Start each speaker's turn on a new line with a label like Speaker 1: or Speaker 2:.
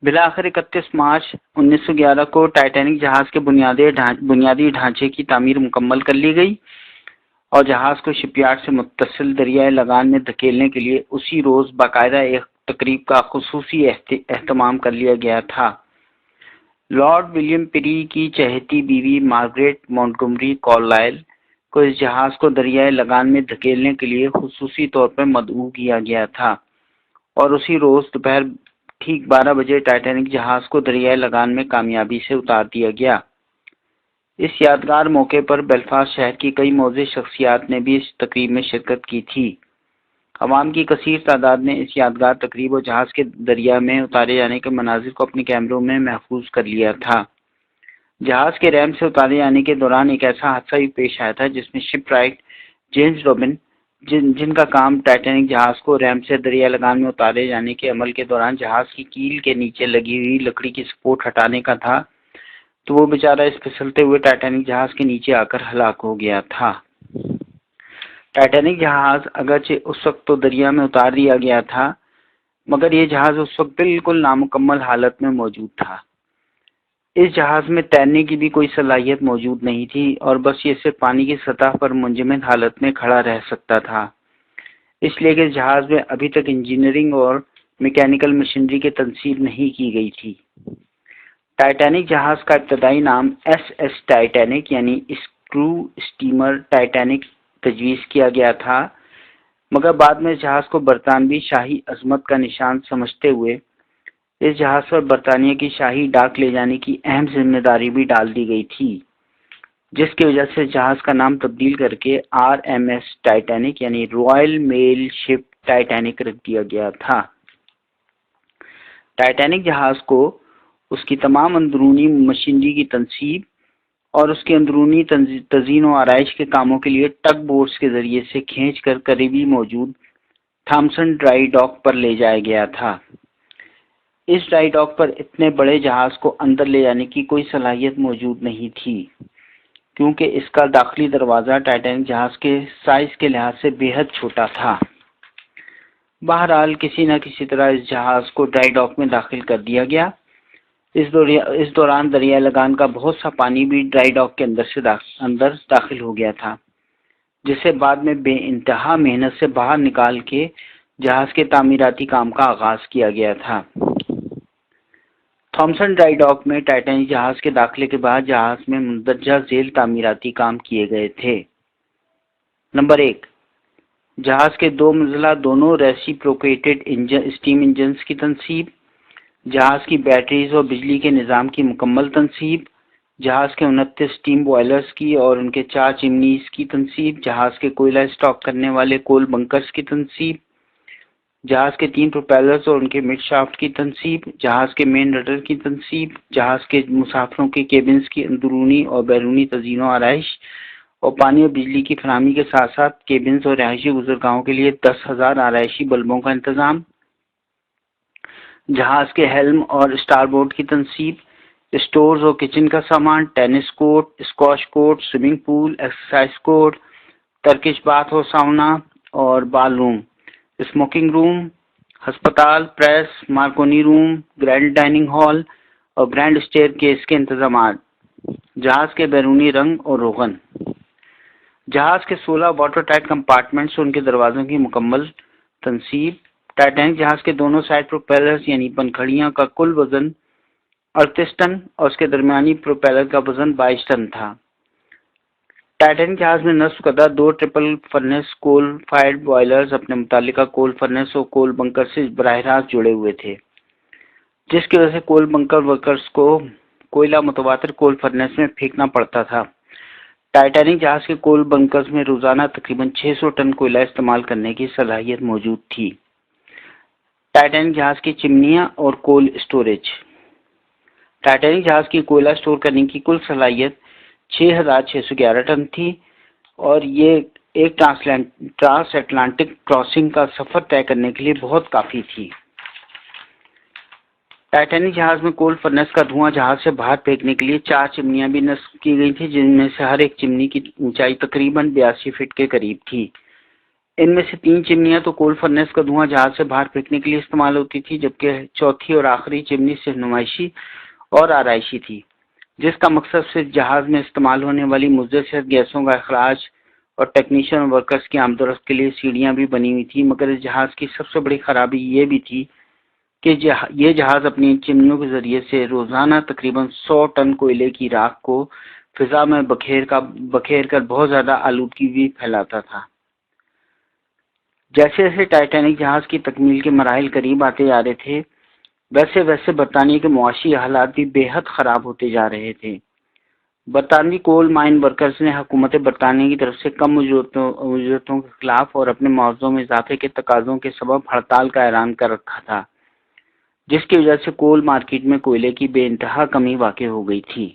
Speaker 1: بالآخر 31 مارچ 1911 کو ٹائٹینک جہاز کے بنیادی ڈھانچے کی تعمیر مکمل کر لی گئی اور جہاز کو شپ یارڈ سے متصل دریائے لگان میں دھکیلنے کے لیے اسی روز باقاعدہ ایک تقریب کا خصوصی اہتمام کر لیا گیا تھا۔ لارڈ ولیم پیری کی چہیتی بیوی مارگریٹ مونٹگومری کارلائل کو اس جہاز کو دریائے لگان میں دھکیلنے کے لیے خصوصی طور پر مدعو کیا گیا تھا اور اسی روز دوپہر ٹھیک 12 بجے ٹائٹینک جہاز کو دریائے لگان میں کامیابی سے اتار دیا گیا۔ اس یادگار موقع پر بیلفاسٹ شہر کی کئی معزز شخصیات نے بھی اس تقریب میں شرکت کی تھی۔ عوام کی کثیر تعداد نے اس یادگار تقریب اور جہاز کے دریا میں اتارے جانے کے مناظر کو اپنے کیمروں میں محفوظ کر لیا تھا۔ جہاز کے ریمپ سے اتارے جانے کے دوران ایک ایسا حادثہ بھی پیش آیا تھا جس میں شپ رائٹ جیمز روبن جن کا کام ٹائٹینک جہاز کو ریمپ سے دریا لگان میں اتارے جانے کے عمل کے دوران جہاز کی کیل کے نیچے لگی ہوئی لکڑی کی سپورٹ ہٹانے کا تھا، تو وہ بیچارہ اس پھسلتے ہوئے ٹائٹینک جہاز کے نیچے آ کر ہلاک ہو گیا تھا۔ ٹائٹینک جہاز اگرچہ اس وقت تو دریا میں اتار دیا گیا تھا، مگر یہ جہاز اس وقت بالکل نامکمل حالت میں موجود تھا۔ اس جہاز میں تیرنے کی بھی کوئی صلاحیت موجود نہیں تھی اور بس یہ صرف پانی کی سطح پر منجمد حالت میں کھڑا رہ سکتا تھا، اس لیے کہ اس جہاز میں ابھی تک انجینئرنگ اور میکینیکل مشینری کی تنصیب نہیں کی گئی تھی۔ ٹائٹینک جہاز کا ابتدائی نام ایس ٹائٹینک یعنی اسکرو اسٹیمر ٹائٹینک تجویز کیا گیا تھا، مگر بعد میں اس جہاز کو برطانوی شاہی عظمت کا نشان سمجھتے ہوئے اس جہاز پر برطانیہ کی شاہی ڈاک لے جانے کی اہم ذمہ داری بھی ڈال دی گئی تھی، جس کی وجہ سے جہاز کا نام تبدیل کر کے RMS ٹائٹینک یعنی رائل میل شپ ٹائٹینک رکھ دیا گیا تھا۔ ٹائٹینک جہاز کو اس کی تمام اندرونی مشینری کی تنصیب اور اس کے اندرونی تزئین و آرائش کے کاموں کے لیے ٹگ بوٹس کے ذریعے سے کھینچ کر قریبی موجود تھامسن ڈرائی ڈاک پر لے جایا گیا تھا۔ اس ڈرائی ڈاک پر اتنے بڑے جہاز کو اندر لے جانے کی کوئی صلاحیت موجود نہیں تھی، کیونکہ اس کا داخلی دروازہ ٹائٹینک جہاز کے سائز کے لحاظ سے بے حد چھوٹا تھا۔ بہرحال کسی نہ کسی طرح اس جہاز کو ڈرائی ڈاک میں داخل کر دیا گیا۔ اس دوران دریائے لگان کا بہت سا پانی بھی ڈرائی ڈاک کے اندر داخل ہو گیا تھا، جسے بعد میں بے انتہا محنت سے باہر نکال کے جہاز کے تعمیراتی کام کا آغاز کیا گیا تھا۔ تھامسن ڈرائی ڈاک میں ٹائٹینک جہاز کے داخلے کے بعد جہاز میں مندرجہ ذیل تعمیراتی کام کیے گئے تھے۔ نمبر 1، جہاز کے 2 منزلہ دونوں ریسیپروکیٹڈ اسٹیم انجنز کی تنصیب، جہاز کی بیٹریز اور بجلی کے نظام کی مکمل تنصیب، جہاز کے 29 اسٹیم بوائلرز کی اور ان کے 4 چمنیز کی تنصیب، جہاز کے کوئلہ اسٹاک کرنے والے کول بنکرز کی تنصیب، جہاز کے 3 پروپیلرز اور ان کے مڈ شافٹ کی تنصیب، جہاز کے مین رڈر کی تنصیب، جہاز کے مسافروں کے کیبنز کی اندرونی اور بیرونی تزئین و آرائش اور پانی اور بجلی کی فراہمی کے ساتھ ساتھ کیبنز اور رہائشی گزرگاہوں کے لیے 10,000 آرائشی بلبوں کا انتظام، جہاز کے ہیلم اور اسٹار بورڈ کی تنصیب، اسٹورز اور کچن کا سامان، tennis court, squash court, swimming pool, exercise court, Turkish bath اور ساؤنا اور بال روم، اسموکنگ روم، ہسپتال، press, Marconi room, grand dining hall اور گرینڈ اسٹیئر کیس کے انتظامات، جہاز کے بیرونی رنگ اور روغن، جہاز کے 16 واٹر ٹائٹ کمپارٹمنٹس اور ان کے دروازوں کی مکمل تنصیب، ٹائٹینک جہاز کے دونوں سائڈ پروپیلرز یعنی پنکھڑیاں کا کل وزن 38 ٹن اور اس کے درمیانی پروپیلر کا وزن 22 ٹن تھا۔ ٹائٹینک جہاز میں نصب کردہ 2 ٹرپل فرنس کول فائرڈ بوائلرز اپنے متعلقہ کول فرنس اور کول بنکر سے براہ راست جڑے ہوئے تھے، جس کی وجہ سے کول بنکر ورکرز کو کوئلہ متواتر کول فرنس میں پھینکنا پڑتا تھا۔ ٹائٹینک جہاز کے کول بنکرز میں روزانہ تقریباً 600 ٹن کوئلہ استعمال کرنے کی صلاحیت موجود تھی۔ ٹائٹینک جہاز کی چمنیاں اور کول اسٹوریج۔ ٹائٹینک جہاز کی کوئلہ اسٹور کرنے کی کل صلاحیت 6,611 ٹن تھی اور یہ ایک ٹرانس اٹلانٹک کراسنگ کا سفر طے کرنے کے لیے بہت کافی تھی۔ ٹائٹینک جہاز میں کول فرنس کا دھواں جہاز سے باہر پھینکنے کے لیے 4 چمنیاں بھی نصب کی گئی تھیں، جن میں سے ہر ایک چمنی کی اونچائی تقریباً 82 فٹ کے قریب تھی۔ ان میں سے 3 چمنیاں تو کول فرنیس کا دھواں جہاز سے باہر پھینکنے کے لیے استعمال ہوتی تھی، جبکہ چوتھی اور آخری چمنی صرف نمائشی اور آرائشی تھی، جس کا مقصد صرف جہاز میں استعمال ہونے والی مضر صحت گیسوں کا اخراج اور ٹیکنیشین اور ورکرز کی آمد و رفت کے لیے سیڑھیاں بھی بنی ہوئی تھی۔ مگر اس جہاز کی سب سے بڑی خرابی یہ بھی تھی کہ یہ جہاز اپنی چمنیوں کے ذریعے سے روزانہ تقریباً 100 ٹن کوئلے کی راکھ کو فضا میں بکھیر کر بہت زیادہ آلودگی بھی پھیلاتا تھا۔ جیسے جیسے ٹائٹینک جہاز کی تکمیل کے مراحل قریب آتے جا رہے تھے، ویسے ویسے برطانیہ کے معاشی حالات بھی بے حد خراب ہوتے جا رہے تھے۔ برطانوی کول مائن ورکرز نے حکومت برطانیہ کی طرف سے کم اجرتوں کے خلاف اور اپنے معاوضوں میں اضافے کے تقاضوں کے سبب ہڑتال کا اعلان کر رکھا تھا، جس کی وجہ سے کول مارکیٹ میں کوئلے کی بے انتہا کمی واقع ہو گئی تھی۔